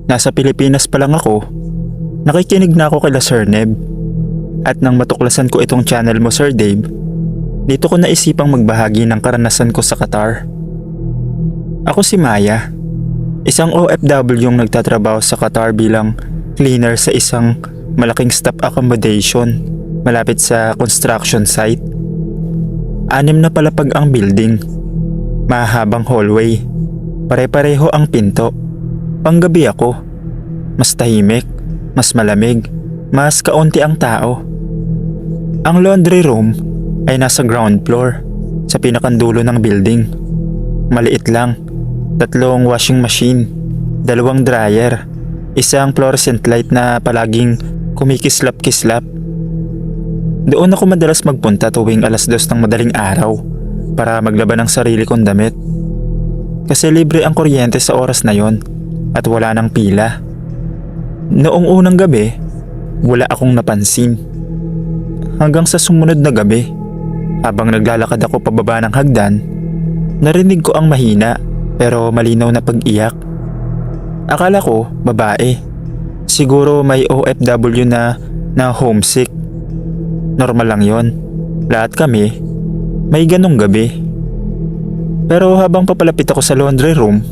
Nasa Pilipinas pa lang ako, nakikinig na ako kila Sir Neb. At nang matuklasan ko itong channel mo Sir Dave, dito ko naisipang magbahagi ng karanasan ko sa Qatar. Ako si Maya, isang OFW yung nagtatrabaho sa Qatar bilang cleaner sa isang malaking staff accommodation malapit sa construction site. 6 na palapag ang building, mahabang hallway, pare-pareho ang pinto. Panggabi ako, mas tahimik, mas malamig, mas kaunti ang tao. Ang laundry room ay nasa ground floor, sa pinakandulo ng building. Maliit lang, 3 washing machine, 2 dryer, isang fluorescent light na palaging kumikislap-kislap. Doon ako madalas magpunta tuwing 2:00 ng madaling araw para maglaban ng sarili kong damit. Kasi libre ang kuryente sa oras na yon at wala nang pila. Noong unang gabi, wala akong napansin. Hanggang sa sumunod na gabi, habang naglalakad ako pababa ng hagdan, narinig ko ang mahina pero malinaw na pag-iyak. Akala ko babae. Siguro may OFW na homesick. Normal lang yon. Lahat kami may ganong gabi. Pero habang papalapit ako sa laundry room,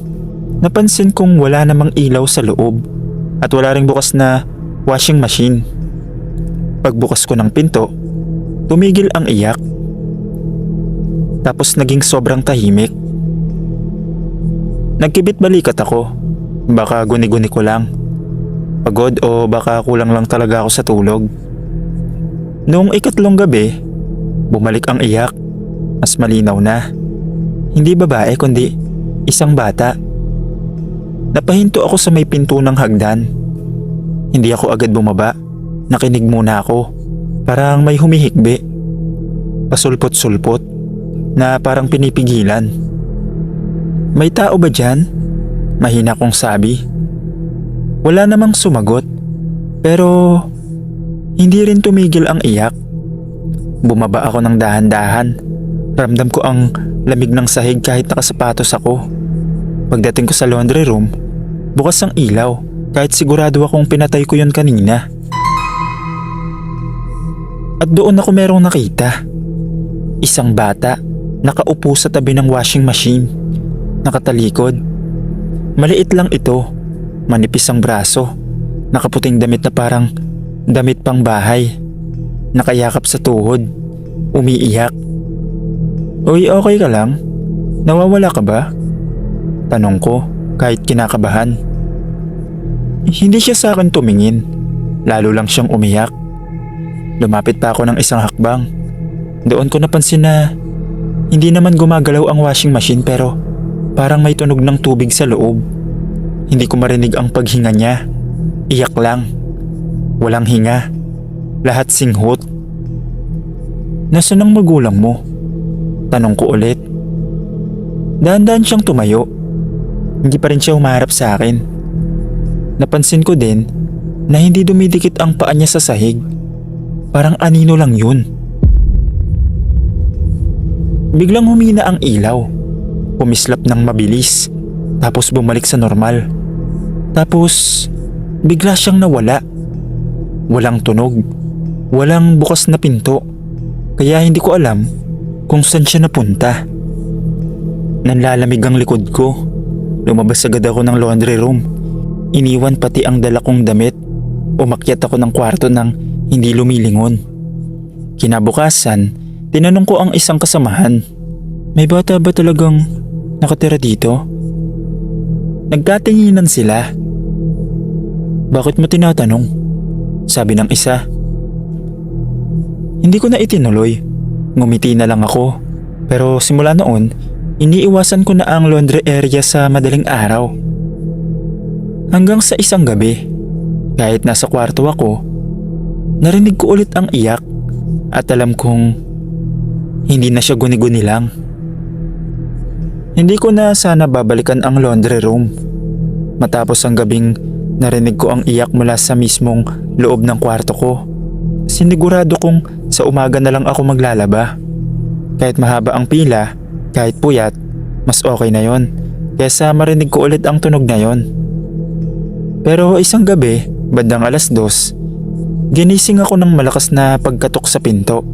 napansin kong wala namang ilaw sa loob at wala ring bukas na washing machine. Pagbukas ko ng pinto, tumigil ang iyak. Tapos naging sobrang tahimik. Nagkibit balikat ako. Baka guni-guni ko lang. Pagod o baka kulang lang talaga ako sa tulog. Noong 3 gabi, bumalik ang iyak. Mas malinaw na. Hindi babae kundi isang bata. Napahinto ako sa may pinto ng hagdan. Hindi ako agad bumaba. Nakinig muna ako. Parang may humihikbi. Pasulpot-sulpot na parang pinipigilan. May tao ba dyan? Mahina kong sabi. Wala namang sumagot. Pero hindi rin tumigil ang iyak. Bumaba ako ng dahan-dahan. Ramdam ko ang lamig ng sahig kahit nakasapatos ako. Pagdating ko sa laundry room, bukas ang ilaw kahit sigurado akong pinatay ko yun kanina. At doon ako merong nakita. Isang bata nakaupo sa tabi ng washing machine. Nakatalikod. Maliit lang ito. Manipis ang braso. Nakaputing damit na parang damit pang bahay. Nakayakap sa tuhod. Umiiyak. Uy, okay ka lang? Nawawala ka ba? Tanong ko kahit kinakabahan. Hindi siya sa akin tumingin. Lalo lang siyang umiyak. Lumapit pa ako ng isang hakbang. Doon ko napansin na hindi naman gumagalaw ang washing machine pero parang may tunog ng tubig sa loob. Hindi ko marinig ang paghinga niya. Iyak lang. Walang hinga. Lahat singhot. Nasaan ang magulang mo? Tanong ko ulit. Dahan-dahan siyang tumayo. Hindi pa rin siya humarap sa akin. Napansin ko din na hindi dumidikit ang paa niya sa sahig. Parang anino lang yun. Biglang humina ang ilaw. Pumislap ng mabilis. Tapos bumalik sa normal. Tapos bigla siyang nawala. Walang tunog. Walang bukas na pinto. Kaya hindi ko alam kung saan siya napunta. Nanlalamig ang likod ko. Lumabas agad ako ng laundry room. Iniwan pati ang dala kong damit. Umakyat ako ng kwarto nang hindi lumilingon. Kinabukasan, tinanong ko ang isang kasamahan. May bata ba talagang nakatira dito? Nagkatinginan sila. Bakit mo tinatanong? Sabi ng isa. Hindi ko na itinuloy. Ngumiti na lang ako. Pero simula noon, iniiwasan ko na ang laundry area sa madaling araw. Hanggang sa isang gabi, kahit nasa kwarto ako, narinig ko ulit ang iyak at alam kong hindi na siya guni-guni lang. Hindi ko na sana babalikan ang laundry room. Matapos ang gabing narinig ko ang iyak mula sa mismong loob ng kwarto ko. Sinigurado kong sa umaga na lang ako maglalaba. Kahit mahaba ang pila, kahit puyat, mas okay na yon kaysa marinig ko ulit ang tunog na yon. Pero isang gabi, bandang 2:00, ginising ako ng malakas na pagkatok sa pinto.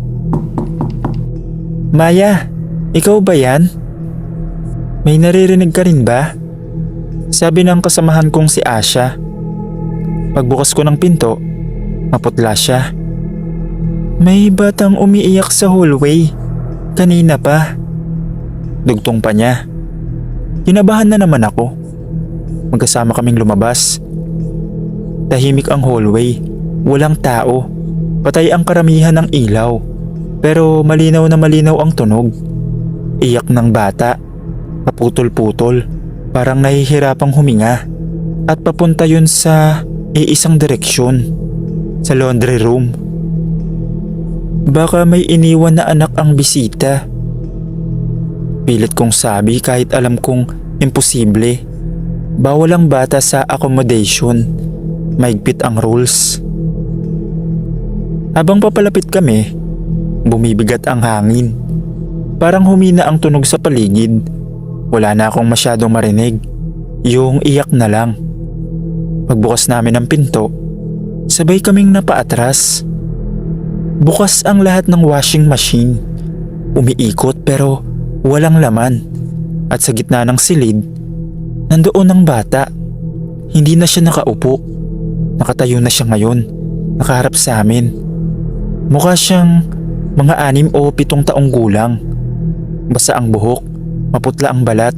Maya, ikaw ba yan? May naririnig ka rin ba? Sabi ng kasamahan kong si Asha. Pagbukas ko ng pinto, maputla siya. May batang umiiyak sa hallway. Kanina pa. Dugtong pa niya. Kinabahan na naman ako. Magkasama kaming lumabas. Tahimik ang hallway. Walang tao. Patay ang karamihan ng ilaw. Pero malinaw na malinaw ang tunog. Iyak ng bata. Paputol-putol. Parang nahihirapang huminga. At papunta yun sa iisang direksyon. Sa laundry room. Baka may iniwan na anak ang bisita. Pilit kong sabi kahit alam kong imposible. Bawal ang bata sa accommodation. Maigpit ang rules. Habang papalapit kami, bumibigat ang hangin. Parang humina ang tunog sa paligid. Wala na akong masyadong marinig. Yung iyak na lang. Pagbukas namin ng pinto, sabay kaming napaatras. Bukas ang lahat ng washing machine. Umiikot pero walang laman. At sa gitna ng silid, nandoon ang bata. Hindi na siya nakaupo. Nakatayo na siya ngayon. Nakaharap sa amin. Mukha siyang mga 6 o 7 taong gulang. Basa ang buhok, maputla ang balat.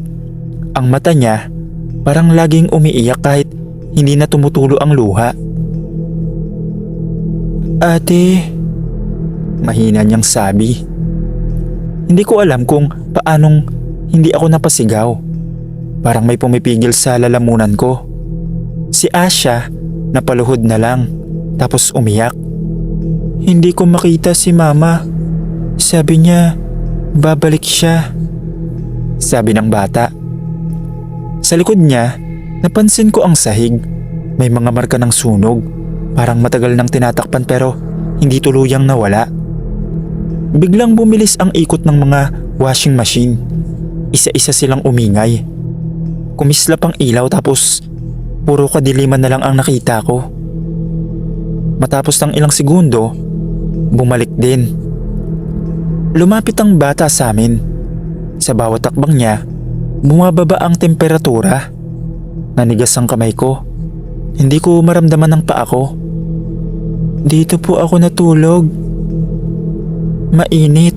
Ang mata niya parang laging umiiyak kahit hindi na tumutulo ang luha. Ate, mahina niyang sabi. Hindi ko alam kung paanong hindi ako napasigaw. Parang may pumipigil sa lalamunan ko. Si Asha napaluhod na lang tapos umiyak. Hindi ko makita si mama. Sabi niya babalik siya. Sabi ng bata. Sa likod niya, napansin ko ang sahig. May mga marka ng sunog. Parang matagal nang tinatakpan pero hindi tuluyang nawala. Biglang bumilis ang ikot ng mga washing machine. Isa-isa silang umingay. Kumislap ang ilaw tapos puro kadiliman na lang ang nakita ko. Matapos ng ilang segundo, bumalik din. Lumapit ang bata sa amin. Sa bawat takbang niya, bumababa ang temperatura. Nanigas ang kamay ko. Hindi ko maramdaman ang paa ko. Dito po ako natulog. Mainit.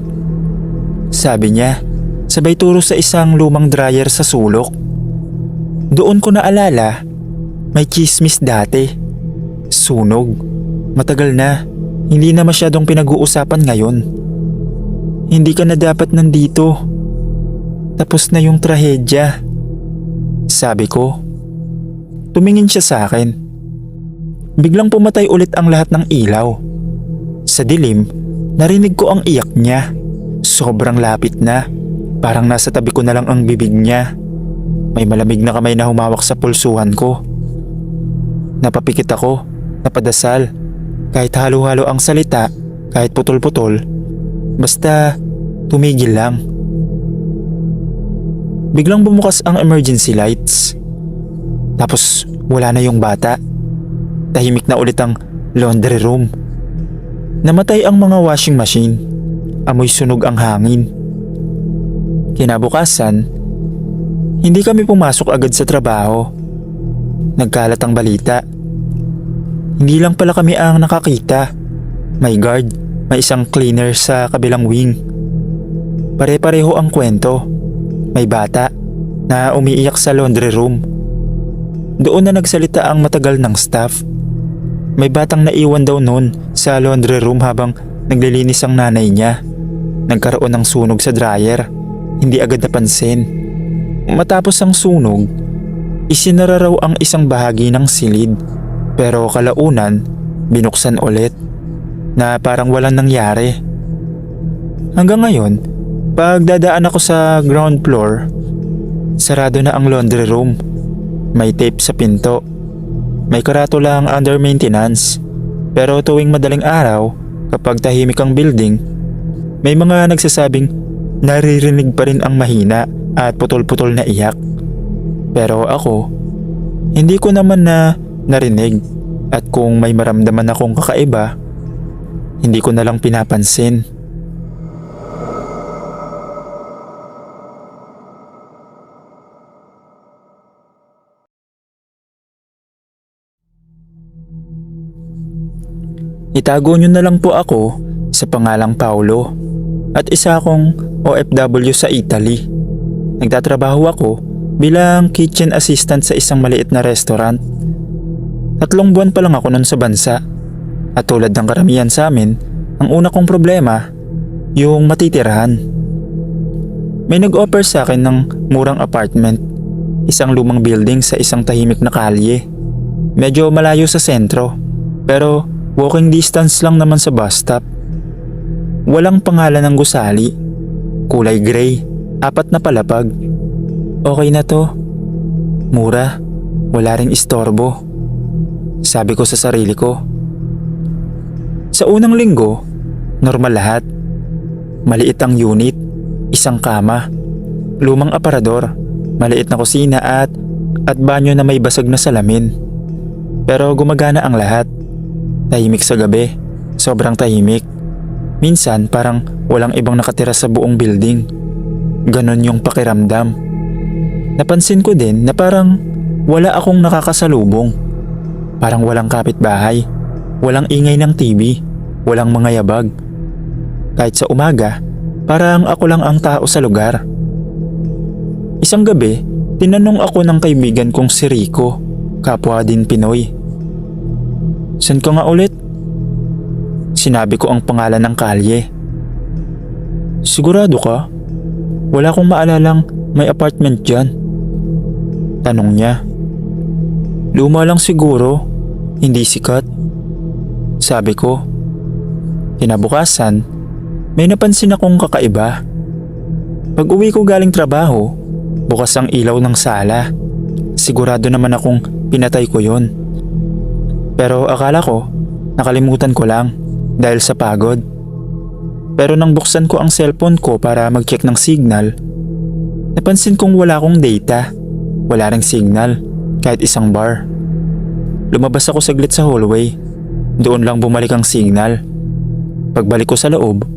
Sabi niya, sabay turo sa isang lumang dryer sa sulok. Doon ko naalala, may chismis dati. Sunog. Matagal na. Hindi na masyadong pinag-uusapan ngayon. Hindi ka na dapat nandito. Tapos na yung trahedya. Sabi ko. Tumingin siya sa akin. Biglang pumatay ulit ang lahat ng ilaw. Sa dilim, narinig ko ang iyak niya. Sobrang lapit na. Parang nasa tabi ko na lang ang bibig niya. May malamig na kamay na humawak sa pulsuhan ko. Napapikit ako, napadasal. Kahit halo-halo ang salita, kahit putol-putol, basta tumigil lang. Biglang bumukas ang emergency lights. Tapos wala na yung bata. Tahimik na ulit ang laundry room. Namatay ang mga washing machine. Amoy sunog ang hangin. Kinabukasan, hindi kami pumasok agad sa trabaho. Nagkalat ang balita. Hindi lang pala kami ang nakakita. May guard, may isang cleaner sa kabilang wing. Pare-pareho ang kwento. May bata na umiiyak sa laundry room. Doon na nagsalita ang matagal ng staff. May batang naiwan daw noon sa laundry room habang naglilinis ang nanay niya. Nagkaroon ng sunog sa dryer. Hindi agad napansin. Matapos ang sunog, isinara raw ang isang bahagi ng silid. Pero kalaunan, binuksan ulit na parang walang nangyari. Hanggang ngayon, pag dadaan ako sa ground floor, sarado na ang laundry room. May tape sa pinto. May karatula ang under maintenance. Pero tuwing madaling araw, kapag tahimik ang building, may mga nagsasabing naririnig pa rin ang mahina at putol-putol na iyak. Pero ako, hindi ko naman na narinig, at kung may maramdaman akong kakaiba, hindi ko na lang pinapansin. Itago nyo na lang po ako sa pangalang Paulo at isa akong OFW sa Italy. Nagtatrabaho ako bilang kitchen assistant sa isang maliit na restaurant. 3 buwan pa lang ako nun sa bansa at tulad ng karamihan sa amin, ang una kong problema, yung matitirahan. May nag-offer sa akin ng murang apartment, isang lumang building sa isang tahimik na kalye. Medyo malayo sa sentro, pero walking distance lang naman sa bus stop. Walang pangalan ng gusali, kulay gray, 4 na palapag. Okay na to, mura, wala ring istorbo, sabi ko sa sarili ko. Sa unang linggo, normal lahat. Maliit ang unit, isang kama, lumang aparador, maliit na kusina at banyo na may basag na salamin. Pero gumagana ang lahat. Tahimik sa gabi, sobrang tahimik. Minsan parang walang ibang nakatira sa buong building. Ganon yung pakiramdam. Napansin ko din na parang wala akong nakakasalubong. Parang walang kapitbahay, walang ingay ng TV, walang mga yabag. Kahit sa umaga, parang ako lang ang tao sa lugar. Isang gabi, tinanong ako ng kaibigan kong si Rico, kapwa din Pinoy. San ka nga ulit? Sinabi ko ang pangalan ng kalye. Sigurado ka? Wala akong maalalang may apartment dyan. Tanong niya. Luma lang siguro, hindi sikat. Sabi ko. Kinabukasan, may napansin akong kakaiba. Pag uwi ko galing trabaho, bukas ang ilaw ng sala. Sigurado naman akong pinatay ko yon. Pero akala ko, nakalimutan ko lang dahil sa pagod. Pero nang buksan ko ang cellphone ko para mag-check ng signal, napansin kong wala akong data, wala ring signal, kahit isang bar. Lumabas ako saglit sa hallway, doon lang bumalik ang signal. Pagbalik ko sa loob,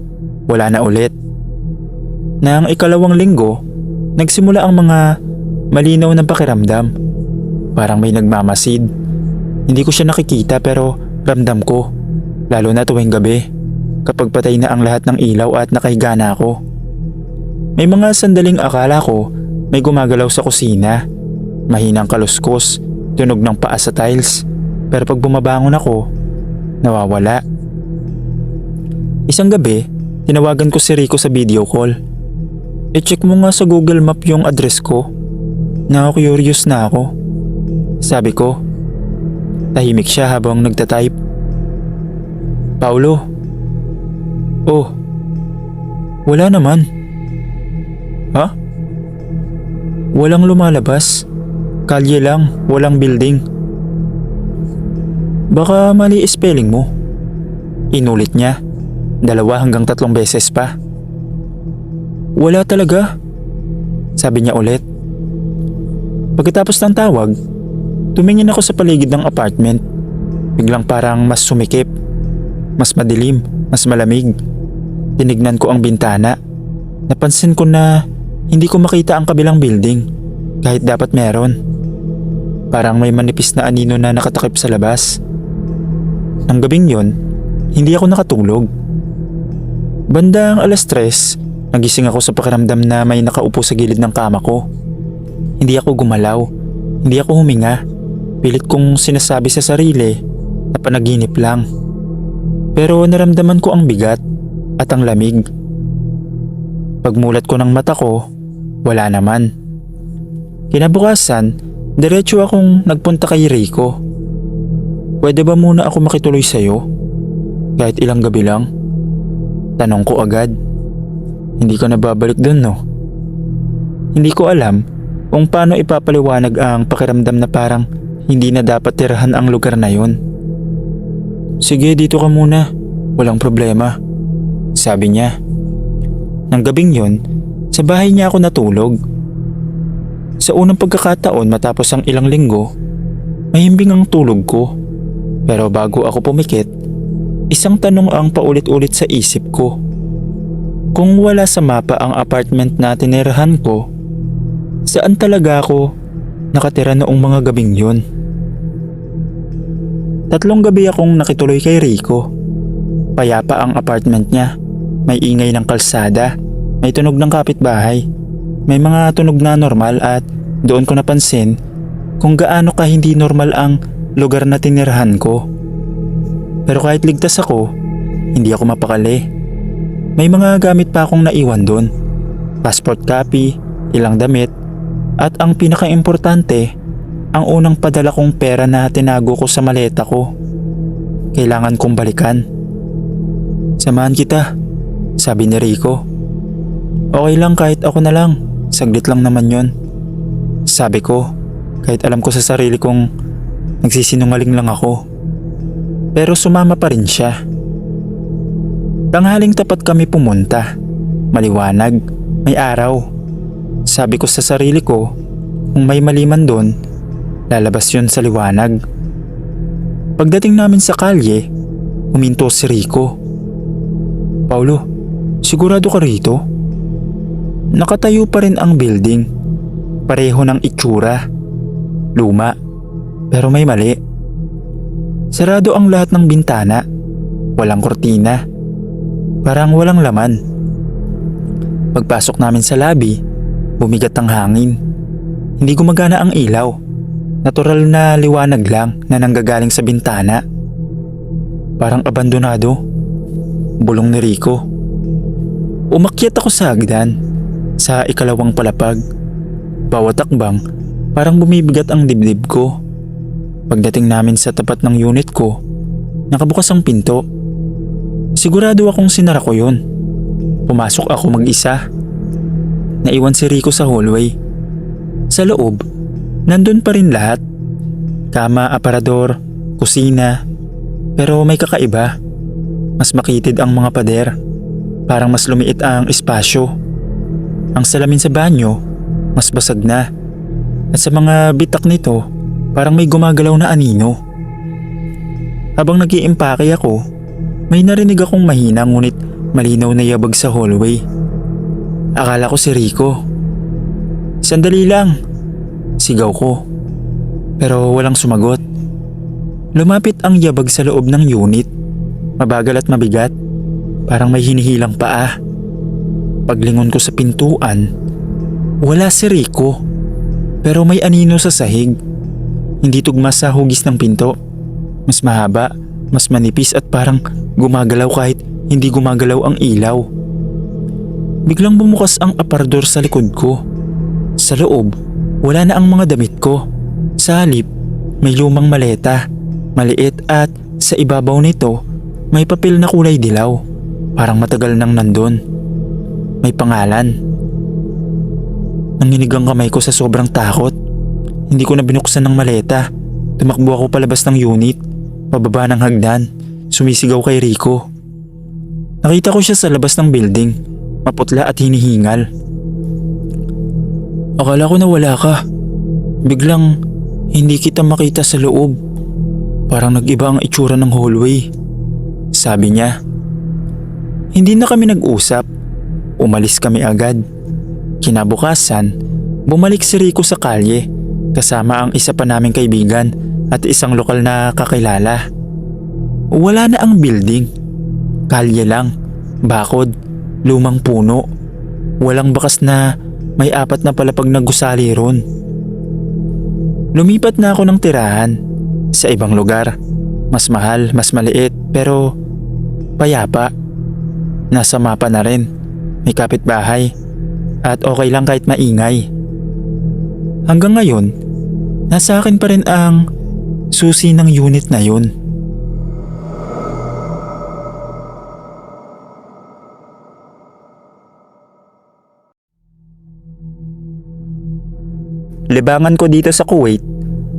wala na ulit. Nang ikalawang linggo, nagsimula ang mga malinaw na pakiramdam. Parang may nagmamasid. Hindi ko siya nakikita pero ramdam ko, lalo na tuwing gabi, kapag patay na ang lahat ng ilaw at nakahiga na ako. May mga sandaling akala ko may gumagalaw sa kusina, mahinang kaluskos, tunog ng paa sa tiles, pero pag bumabangon ako, nawawala. Isang gabi, tinawagan ko si Rico sa video call. I-check mo nga sa Google Map yung address ko. Na-curious na ako. Sabi ko. Tahimik siya habang nagtatype. Paulo. Oh. Wala naman. Ha? Walang lumalabas. Kalye lang, walang building. Baka mali spelling mo. Inulit niya. 2 hanggang 3 beses pa. Wala talaga. Sabi niya ulit. Pagkatapos ng tawag, tumingin ako sa paligid ng apartment. Biglang parang mas sumikip, mas madilim, mas malamig. Tinignan ko ang bintana. Napansin ko na hindi ko makita ang kabilang building, kahit dapat meron. Parang may manipis na anino na nakatakip sa labas. Ang gabing yon, hindi ako nakatulog. Bandang 3:00, nagising ako sa pakiramdam na may nakaupo sa gilid ng kama ko. Hindi ako gumalaw, hindi ako huminga. Pilit kong sinasabi sa sarili na panaginip lang. Pero naramdaman ko ang bigat at ang lamig. Pagmulat ko ng mata ko, wala naman. Kinabukasan, diretso akong nagpunta kay Rico. Pwede ba muna ako makituloy sa'yo? Kahit ilang gabi lang? Tanong ko agad. Hindi ka na babalik dun, no? Hindi ko alam kung paano ipapaliwanag ang pakiramdam na parang hindi na dapat tirahan ang lugar na yon. Sige, dito ka muna. Walang problema. Sabi niya. Nang gabing yon, sa bahay niya ako natulog. Sa unang pagkakataon matapos ang ilang linggo, Mahimbing ang tulog ko. Pero bago ako pumikit, isang tanong ang paulit-ulit sa isip ko. Kung wala sa mapa ang apartment na tinirahan ko, saan talaga ako nakatira noong mga gabing yun? 3 gabi akong nakituloy kay Rico. Payapa ang apartment niya. May ingay ng kalsada, may tunog ng kapitbahay, may mga tunog na normal at doon ko napansin kung gaano ka hindi normal ang lugar na tinirahan ko. Pero kahit ligtas ako, hindi ako mapakali. May mga gamit pa akong naiwan doon. Passport copy, ilang damit, at ang pinaka-importante, ang unang padala kong pera na tinago ko sa maleta ko. Kailangan kong balikan. Samahan kita, sabi ni Rico. Okay lang kahit ako na lang, saglit lang naman yon. Sabi ko, kahit alam ko sa sarili kong nagsisinungaling lang ako. Pero sumama pa rin siya. Tanghaling tapat kami pumunta. Maliwanag, may araw. Sabi ko sa sarili ko, kung may maliman doon, lalabas yun sa liwanag. Pagdating namin sa kalye, huminto si Rico. Paulo, sigurado ka rito? Nakatayo pa rin ang building. Pareho ng itsura. Luma, pero may mali. Sarado ang lahat ng bintana. Walang kortina. Parang walang laman. Pagpasok namin sa lobby, bumigat ang hangin. Hindi gumagana ang ilaw. Natural na liwanag lang na nanggagaling sa bintana. Parang abandonado. Bulong ni Rico. Umakyat ako sa hagdan, sa ikalawang palapag. Bawat takbang, parang bumibigat ang dibdib ko. Pagdating namin sa tapat ng unit ko, nakabukas ang pinto. Sigurado akong sinara ko yun. Pumasok ako mag-isa. Naiwan si Rico sa hallway. Sa loob, nandun pa rin lahat. Kama, aparador, kusina. Pero may kakaiba. Mas makitid ang mga pader. Parang mas lumiit ang espasyo. Ang salamin sa banyo, mas basag na. At sa mga bitak nito, parang may gumagalaw na anino. Habang nag-iimpake ako, may narinig akong mahina ngunit malinaw na yabag sa hallway. Akala ko si Rico. Sandali lang, sigaw ko. Pero walang sumagot. Lumapit ang yabag sa loob ng unit. Mabagal at mabigat, parang may hinihilang paa. Paglingon ko sa pintuan, wala si Rico. Pero may anino sa sahig. Hindi tugma sa hugis ng pinto. Mas mahaba, mas manipis at parang gumagalaw kahit hindi gumagalaw ang ilaw. Biglang bumukas ang aparador sa likod ko. Sa loob, wala na ang mga damit ko. Sa halip, may lumang maleta, maliit at sa ibabaw nito, may papel na kulay dilaw. Parang matagal nang nandun. May pangalan. Nanginig ang kamay ko sa sobrang takot. Hindi ko na binuksan ng maleta. Tumakbo ako palabas ng unit. Pababa ng hagdan. Sumisigaw kay Rico. Nakita ko siya sa labas ng building. Maputla at hinihingal. Akala ko na wala ka. Biglang hindi kita makita sa loob. Parang nag-iba ang itsura ng hallway. Sabi niya. Hindi na kami nag-usap. Umalis kami agad. Kinabukasan, bumalik si Rico sa kalye kasama ang isa pa naming kaibigan at isang lokal na kakilala. Wala na ang building. Kalye lang, bakod, lumang puno. Walang bakas na may 4 na palapag na gusali ron. Lumipat na ako ng tirahan sa ibang lugar. Mas mahal, mas maliit, pero payapa. Nasa mapa na rin. May kapitbahay. At okay lang kahit maingay. Hanggang ngayon, nasa akin pa rin ang susi ng unit na yun. Libangan ko dito sa Kuwait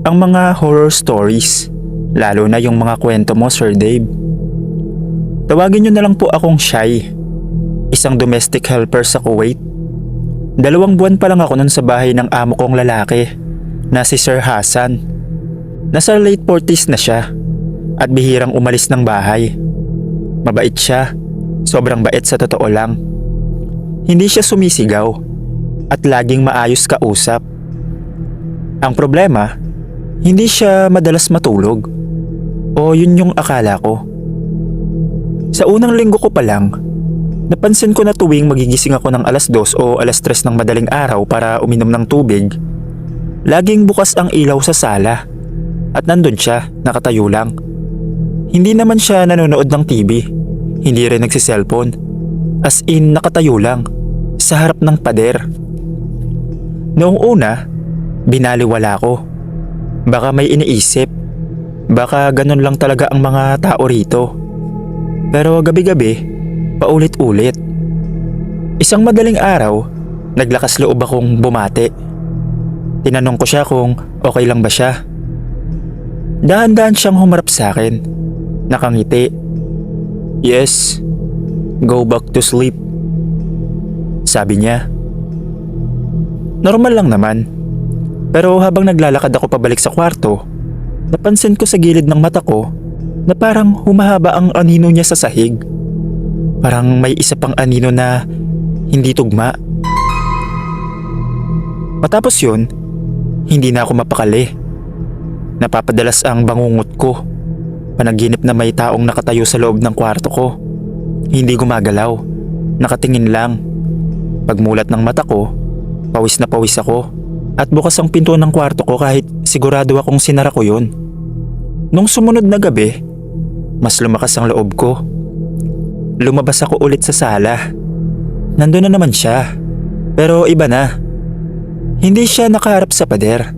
ang mga horror stories. Lalo na yung mga kwento mo, Sir Dave. Tawagin niyo na lang po akong Shai. Isang domestic helper sa Kuwait. 2 buwan pa lang ako nun sa bahay ng amo kong lalaki na si Sir Hassan. Nasa late 40s na siya at bihirang umalis ng bahay. Mabait siya, sobrang bait sa totoo lang. Hindi siya sumisigaw at laging maayos kausap. Ang problema, hindi siya madalas matulog. O yun yung akala ko. Sa unang linggo ko pa lang, napansin ko na tuwing magigising ako ng alas 2 o alas 3 ng madaling araw para uminom ng tubig, laging bukas ang ilaw sa sala at nandun siya, nakatayo lang. Hindi naman siya nanonood ng TV, hindi rin nagsiselfone. As in, nakatayo lang sa harap ng pader. Noong una, binaliwala ko. Baka may iniisip. Baka ganun lang talaga ang mga tao rito. Pero gabi-gabi, paulit-ulit. Isang madaling araw, naglakas loob akong bumati. Tinanong ko siya kung okay lang ba siya. Dahan-dahan siyang humarap sa akin. Nakangiti. Yes, go back to sleep, sabi niya. Normal lang naman. Pero habang naglalakad ako pabalik sa kwarto, napansin ko sa gilid ng mata ko na parang humahaba ang anino niya sa sahig. Parang may isa pang anino na hindi tugma. Matapos yun, hindi na ako mapakali. Napapadalas ang bangungot ko. Panaginip na may taong nakatayo sa loob ng kwarto ko. Hindi gumagalaw, nakatingin lang. Pagmulat ng mata ko, pawis na pawis ako. At bukas ang pinto ng kwarto ko kahit sigurado akong sinara ko yun. Nung sumunod na gabi, mas lumakas ang loob ko. Lumabas ako ulit sa sala. Nandun na naman siya. Pero iba na. Hindi siya nakaharap sa pader.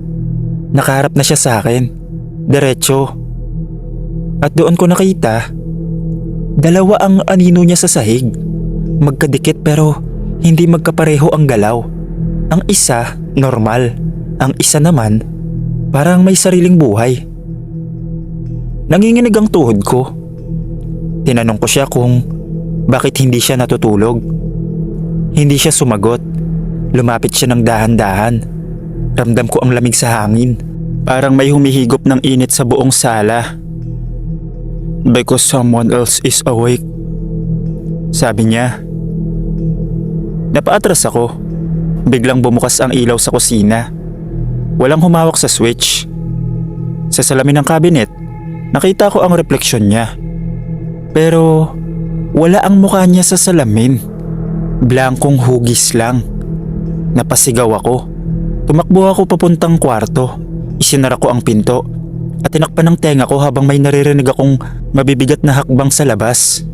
Nakaharap na siya sa akin. Diretso. At doon ko nakita, dalawa ang anino niya sa sahig. Magkadikit pero hindi magkapareho ang galaw. Ang isa, normal. Ang isa naman, parang may sariling buhay. Nanginginig ang tuhod ko. Tinanong ko siya kung bakit hindi siya natutulog. Hindi siya sumagot. Lumapit siya ng dahan-dahan. Ramdam ko ang lamig sa hangin. Parang may humihigop ng init sa buong sala. Because someone else is awake, sabi niya. Napaatras ako. Biglang bumukas ang ilaw sa kusina. Walang humawak sa switch. Sa salamin ng cabinet, nakita ko ang refleksyon niya. Pero wala ang mukha niya sa salamin. Blankong hugis lang. Napasigaw ako. Tumakbo ako papuntang kwarto. Isinara ko ang pinto at tinakpan ng tenga ko habang may naririnig akong mabibigat na hakbang sa labas.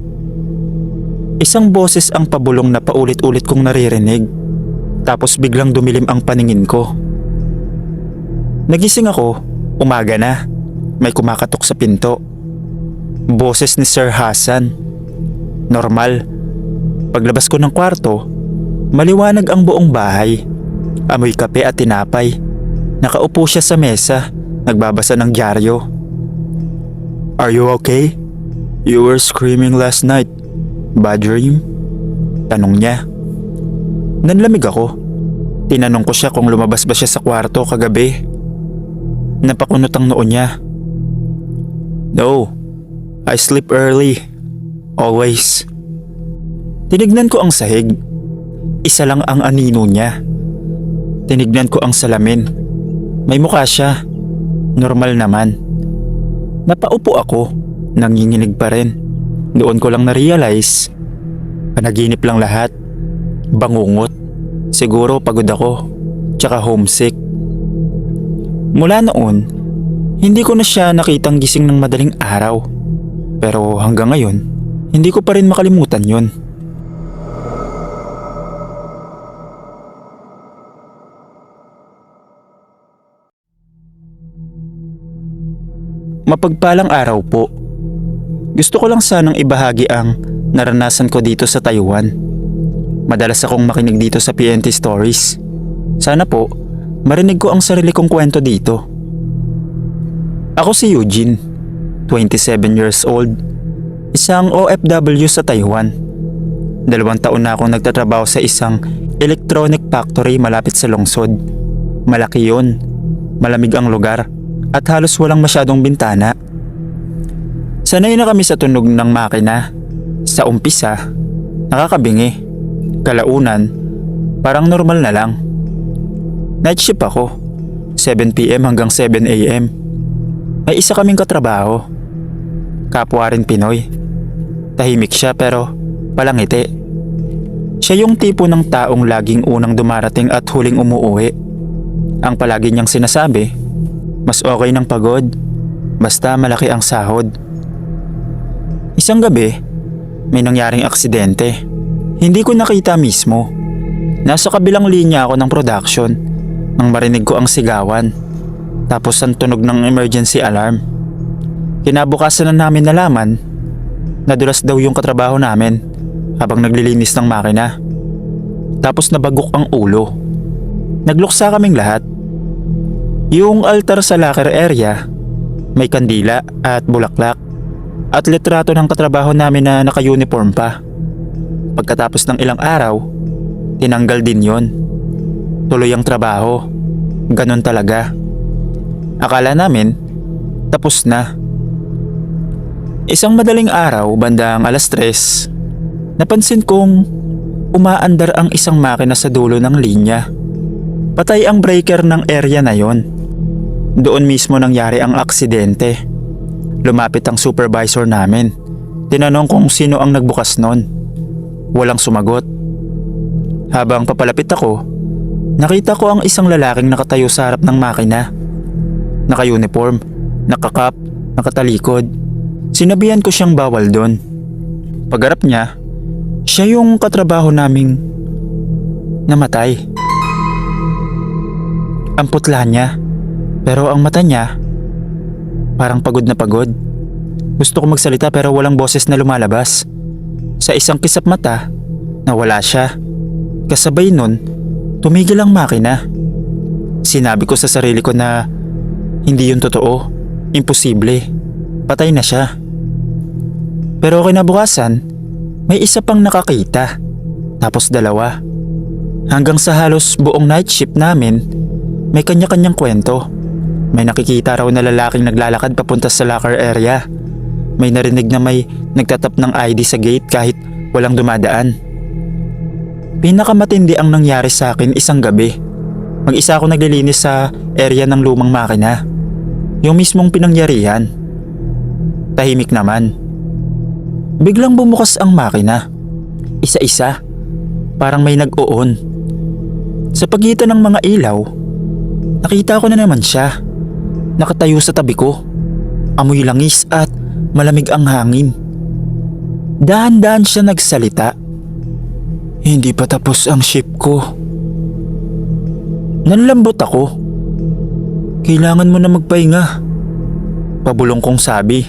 Isang boses ang pabulong na paulit-ulit kong naririnig. Tapos biglang dumilim ang paningin ko. Nagising ako, umaga na. May kumakatok sa pinto. Boses ni Sir Hassan. Normal. Paglabas ko ng kwarto, maliwanag ang buong bahay. Amoy kape at tinapay. Nakaupo siya sa mesa, nagbabasa ng dyaryo. Are you okay? You were screaming last night. Bad dream? Tanong niya. Nanlamig ako. Tinanong ko siya kung lumabas ba siya sa kwarto kagabi. Napakunot ang noo niya. No, I sleep early. Always. Tinignan ko ang sahig. Isa lang ang anino niya. Tinignan ko ang salamin. May mukha siya. Normal naman. Napaupo ako. Nanginginig pa rin. Doon ko lang na-realize. Panaginip lang lahat. Bangungot. Siguro pagod ako. Tsaka homesick. Mula noon, hindi ko na siya nakitang gising ng madaling araw. Pero hanggang ngayon, hindi ko pa rin makalimutan yun. Mapagpalang araw po. Gusto ko lang sanang ibahagi ang naranasan ko dito sa Taiwan. Madalas akong makinig dito sa PNT Stories. Sana po, marinig ko ang sarili kong kwento dito. Ako si Eugene, 27 years old, isang OFW sa Taiwan. 2 taon na akong nagtatrabaho sa isang electronic factory malapit sa lungsod. Malaki yun, malamig ang lugar, at halos walang masyadong bintana. Sanay na kami sa tunog ng makina. Sa umpisa, nakakabingi. Kalaunan, parang normal na lang. Night shift ako, 7 PM hanggang 7 AM. May isa kaming katrabaho. Kapwa rin Pinoy. Tahimik siya pero palangiti. Siya yung tipo ng taong laging unang dumarating at huling umuuwi. Ang palagi niyang sinasabi, mas okay ng pagod, basta malaki ang sahod. Isang gabi, may nangyaring aksidente. Hindi ko nakita mismo. Nasa kabilang linya ako ng production nang marinig ko ang sigawan. Tapos ang tunog ng emergency alarm. Kinabukasan na namin nalaman, nadulas daw yung katrabaho namin habang naglilinis ng makina. Tapos nabagok ang ulo. Nagluksa kaming lahat. Yung altar sa locker area, may kandila at bulaklak. At litrato ng katrabaho namin na naka-uniform pa. Pagkatapos ng ilang araw, tinanggal din yon. Tuloy ang trabaho. Ganon talaga. Akala namin, tapos na. Isang madaling araw, bandang 3:00, napansin kong umaandar ang isang makina sa dulo ng linya. Patay ang breaker ng area na yon. Doon mismo nangyari ang aksidente. Lumapit ang supervisor namin. Tinanong kung sino ang nagbukas nun. Walang sumagot. Habang papalapit ako, nakita ko ang isang lalaking nakatayo sa harap ng makina. Naka-uniform, nakakap, nakatalikod. Sinabihan ko siyang bawal doon. Pagharap niya, siya yung katrabaho naming namatay. Ang putla niya, pero ang mata niya parang pagod na pagod. Gusto ko magsalita pero walang boses na lumalabas. Sa isang kisap mata, nawala siya. Kasabay nun, tumigil ang makina. Sinabi ko sa sarili ko na hindi yun totoo. Imposible. Patay na siya. Pero kinabukasan, may isa pang nakakita. Tapos dalawa. Hanggang sa halos buong night shift namin, may kanya-kanyang kwento. May nakikita raw na lalaking naglalakad papunta sa locker area. May narinig na may nagtatap ng ID sa gate kahit walang dumadaan. Pinakamatindi ang nangyari sa akin isang gabi. Mag-isa ako naglilinis sa area ng lumang makina. Yung mismong pinangyarihan. Tahimik naman. Biglang bumukas ang makina. Isa-isa. Parang may nag-o-on. Sa pagitan ng mga ilaw, nakita ko na naman siya. Nakatayo sa tabi ko. Amoy langis at malamig ang hangin. Dahan-dahan siya nagsalita. Hindi pa tapos ang shift ko. Nanlambot ako. Kailangan mo na magpahinga. Pabulong kong sabi.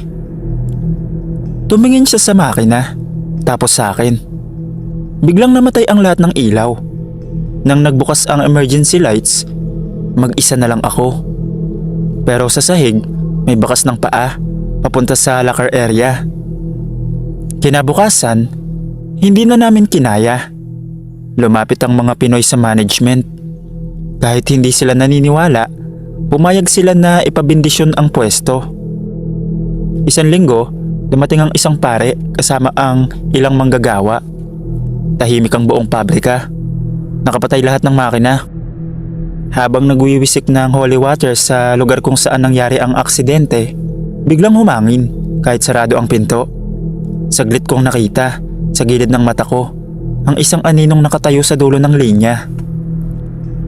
Tumingin siya sa makina, tapos sa akin. Biglang namatay ang lahat ng ilaw. Nang nagbukas ang emergency lights, mag-isa na lang ako. Pero sa sahig, may bakas ng paa papunta sa locker area. Kinabukasan, hindi na namin kinaya. Lumapit ang mga Pinoy sa management. Kahit hindi sila naniniwala, pumayag sila na ipabindisyon ang pwesto. Isang linggo, dumating ang isang pare kasama ang ilang manggagawa. Tahimik ang buong pabrika. Nakapatay lahat ng makina. Habang nagwiwisik ng holy water sa lugar kung saan nangyari ang aksidente, biglang humangin kahit sarado ang pinto. Saglit kong nakita sa gilid ng mata ko ang isang aninong nakatayo sa dulo ng linya.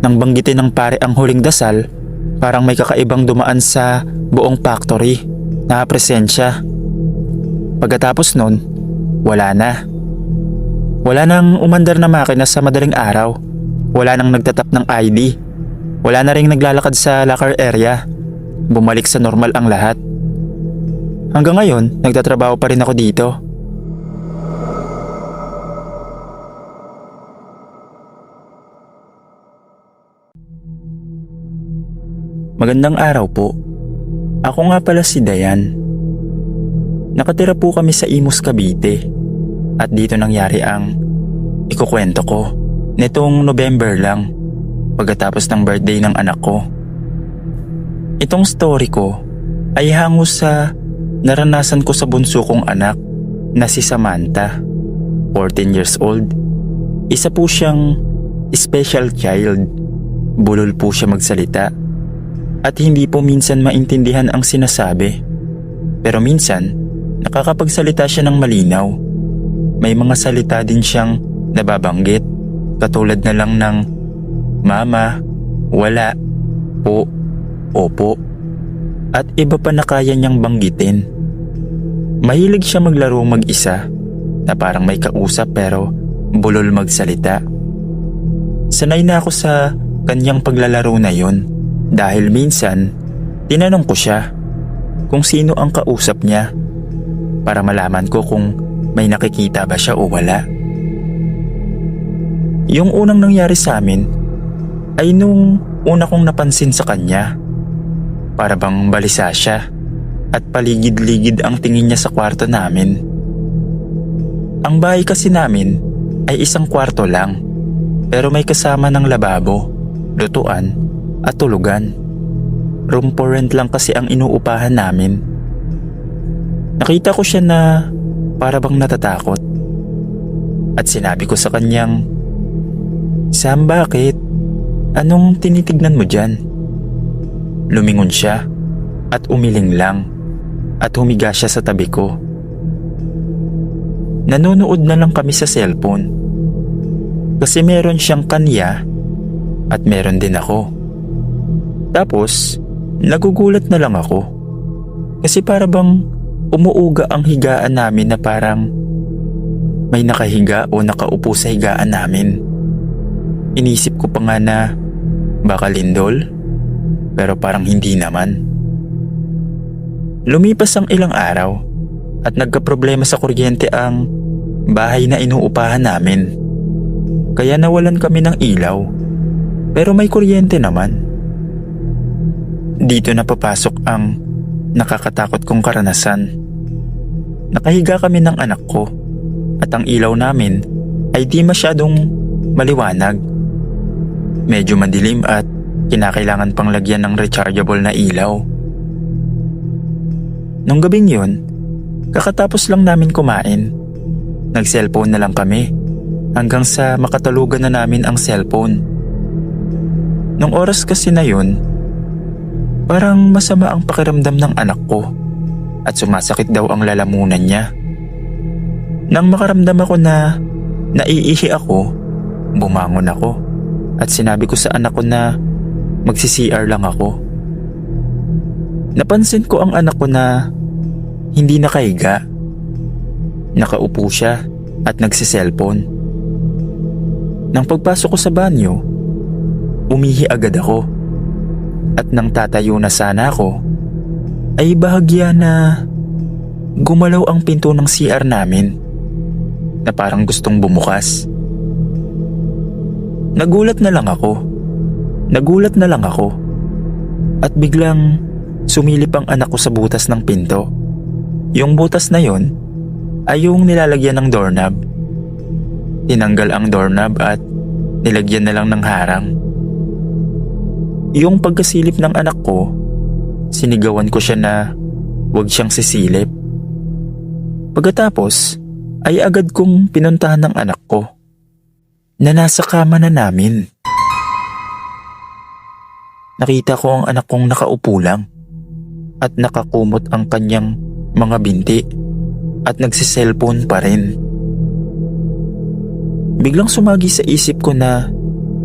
Nang banggitin ng pare ang huling dasal, parang may kakaibang dumaan sa buong factory na presensya. Pagkatapos nun, wala na. Wala nang umandar na makina sa madaling araw. Wala nang nagtatap ng ID. Wala na ring naglalakad sa locker area. Bumalik sa normal ang lahat. Hanggang ngayon, nagtatrabaho pa rin ako dito. Magandang araw po. Ako nga pala si Dayan. Nakatira po kami sa Imus, Cavite. At dito nangyari ang ikukwento ko nitong November lang, pagkatapos ng birthday ng anak ko. Itong story ko ay hango sa naranasan ko sa bunso kong anak na si Samantha, 14 years old. Isa po siyang special child. Bulol po siya magsalita at hindi po minsan maintindihan ang sinasabi. Pero minsan, nakakapagsalita siya ng malinaw. May mga salita din siyang nababanggit, katulad na lang ng mama, wala, po, opo, at iba pa na kaya niyang banggitin. Mahilig siya maglaro mag-isa na parang may kausap pero bulol magsalita. Sanay na ako sa kanyang paglalaro na yon dahil minsan tinanong ko siya kung sino ang kausap niya para malaman ko kung may nakikita ba siya o wala. Yung unang nangyari sa amin ay nung una kong napansin sa kanya. Para bang balisa siya at paligid-ligid ang tingin niya sa kwarto namin. Ang bahay kasi namin ay isang kwarto lang pero may kasama ng lababo, lutuan at tulugan. Room for rent lang kasi ang inuupahan namin. Nakita ko siya na para bang natatakot at sinabi ko sa kanyang, "Sam, bakit? Anong tinitignan mo dyan?" Lumingon siya at umiling lang at humiga siya sa tabi ko. Nanonood na lang kami sa cellphone kasi meron siyang kanya at meron din ako. Tapos nagugulat na lang ako kasi para bang umuuga ang higaan namin na parang may nakahiga o nakaupo sa higaan namin. Inisip ko pa nga na baka lindol, pero parang hindi naman. Lumipas ang ilang araw at nagkaproblema sa kuryente ang bahay na inuupahan namin. Kaya nawalan kami ng ilaw, pero may kuryente naman. Dito na papasok ang nakakatakot kong karanasan. Nakahiga kami ng anak ko at ang ilaw namin ay di masyadong maliwanag. Medyo madilim at kinakailangan pang lagyan ng rechargeable na ilaw. Nung gabing yun, kakatapos lang namin kumain. Nag-cellphone na lang kami hanggang sa makatulugan na namin ang cellphone. Nung oras kasi na yun, parang masama ang pakiramdam ng anak ko at sumasakit daw ang lalamunan niya. Nang makaramdam ako na naiihi ako, bumangon ako at sinabi ko sa anak ko na magsi-CR lang ako. Napansin ko ang anak ko na hindi nakahiga. Nakaupo siya at nagsiselfone. Nang pagpasok ko sa banyo, umihi agad ako. At nang tatayo na sana ako, ay bahagya na gumalaw ang pinto ng CR namin na parang gustong bumukas. Nagulat na lang ako at biglang sumilip ang anak ko sa butas ng pinto. Yung butas na yon ay yung nilalagyan ng doorknob. Tinanggal ang doorknob at nilagyan na lang ng harang. Yung pagkasilip ng anak ko, sinigawan ko siya na huwag siyang sisilip. Pagkatapos ay agad kong pinuntahan ng anak ko na nasa kama na namin. Nakita ko ang anak kong nakaupo lang at nakakumot ang kanyang mga binti at nagsiselfone pa rin. Biglang sumagi sa isip ko na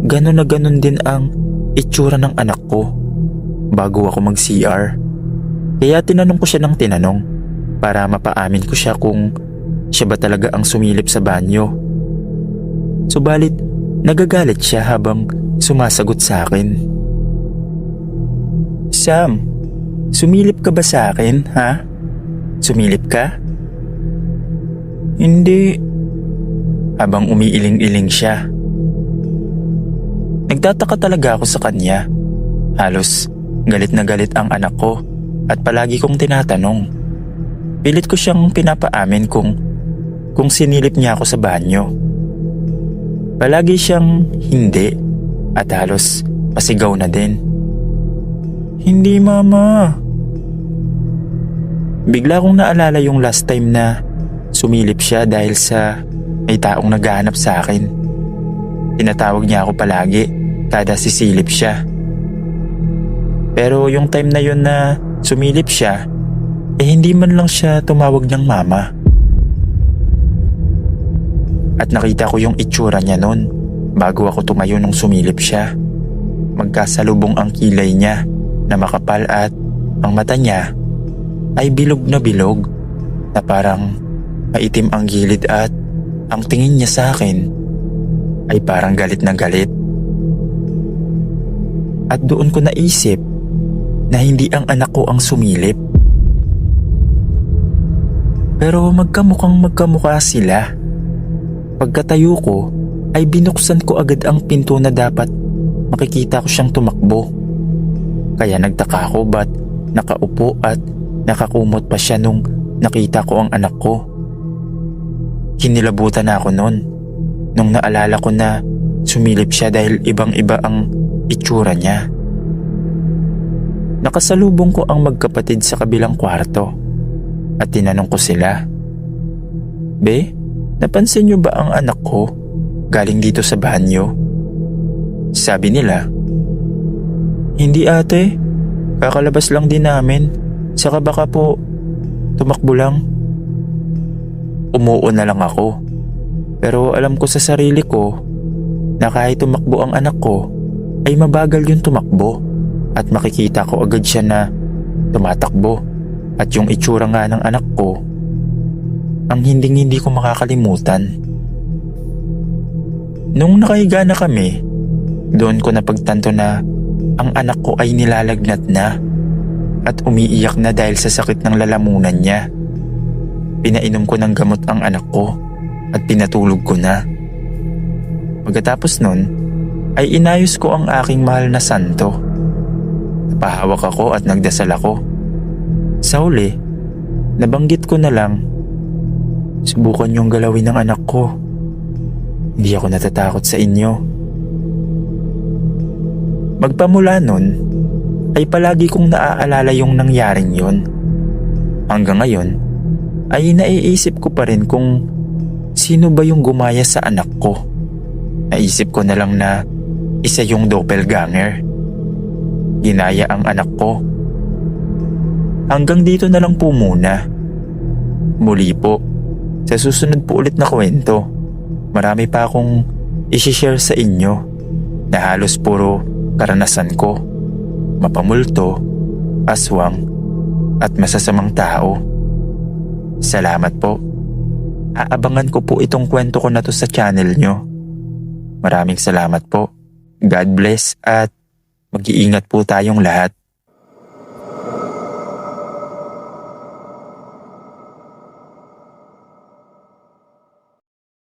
gano'n din ang itsura ng anak ko bago ako mag-CR. Kaya tinanong ko siya ng tinanong para mapaamin ko siya kung siya ba talaga ang sumilip sa banyo. Subalit nagagalit siya habang sumasagot sa akin. "Sam, sumilip ka ba sa akin, ha? Sumilip ka?" "Hindi." Habang umiiling-iling siya. Nagtataka talaga ako sa kanya. Halos galit na galit ang anak ko at palagi kong tinatanong. Pilit ko siyang pinapaamin kung sinilip niya ako sa banyo. Palagi siyang hindi at halos pasigaw na din. Hindi, Mama. Bigla kong naalala yung last time na sumilip siya dahil sa may taong naghahanap sa akin. Tinatawag niya ako palagi kada sisilip siya. Pero yung time na yun na sumilip siya, hindi man lang siya tumawag niyang mama. At nakita ko yung itsura niya nun bago ako tumayo nung sumilip siya. Magkasalubong ang kilay niya na makapal at ang mata niya ay bilog na parang maitim ang gilid at ang tingin niya sa akin ay parang galit na galit. At doon ko naisip na hindi ang anak ko ang sumilip. Pero magkamukha sila. Pagkatayo ko ay binuksan ko agad ang pinto na dapat makikita ko siyang tumakbo. Kaya nagtaka ako ba't nakaupo at nakakumot pa siya nung nakita ko ang anak ko. Kinilabutan na ako nung naalala ko na sumilip siya dahil ibang-iba ang itsura niya. Nakasalubong ko ang magkapatid sa kabilang kwarto at tinanong ko sila, "Be, napansin niyo ba ang anak ko galing dito sa banyo?" Sabi nila, "Hindi ate, kakalabas lang din namin, saka baka po tumakbo lang." Umuo na lang ako, pero alam ko sa sarili ko na kahit tumakbo ang anak ko ay mabagal yung tumakbo at makikita ko agad siya na tumatakbo at yung itsura nga ng anak ko ang hindi ko makakalimutan. Nung nakahiga na kami, doon ko napagtanto na ang anak ko ay nilalagnat na at umiiyak na dahil sa sakit ng lalamunan niya. Pinainom ko ng gamot ang anak ko at pinatulog ko na. Pagkatapos nun ay inayos ko ang aking mahal na santo. Napahawak ako at nagdasal ako. Sa huli, nabanggit ko na lang, "Subukan niyong galawin ng anak ko. Hindi ako natatakot sa inyo." Magpamula nun, ay palagi kong naaalala yung nangyaring yun. Hanggang ngayon, ay naiisip ko pa rin kung sino ba yung gumaya sa anak ko. Naisip ko na lang na isa yung doppelganger. Ginaya ang anak ko. Hanggang dito na lang po muna. Muli po, sa susunod po ulit na kwento, marami pa akong isi-share sa inyo na halos puro karanasan ko, mapamulto, aswang, at masasamang tao. Salamat po. Aabangan ko po itong kwento ko na to sa channel nyo. Maraming salamat po. God bless at mag-iingat po tayong lahat.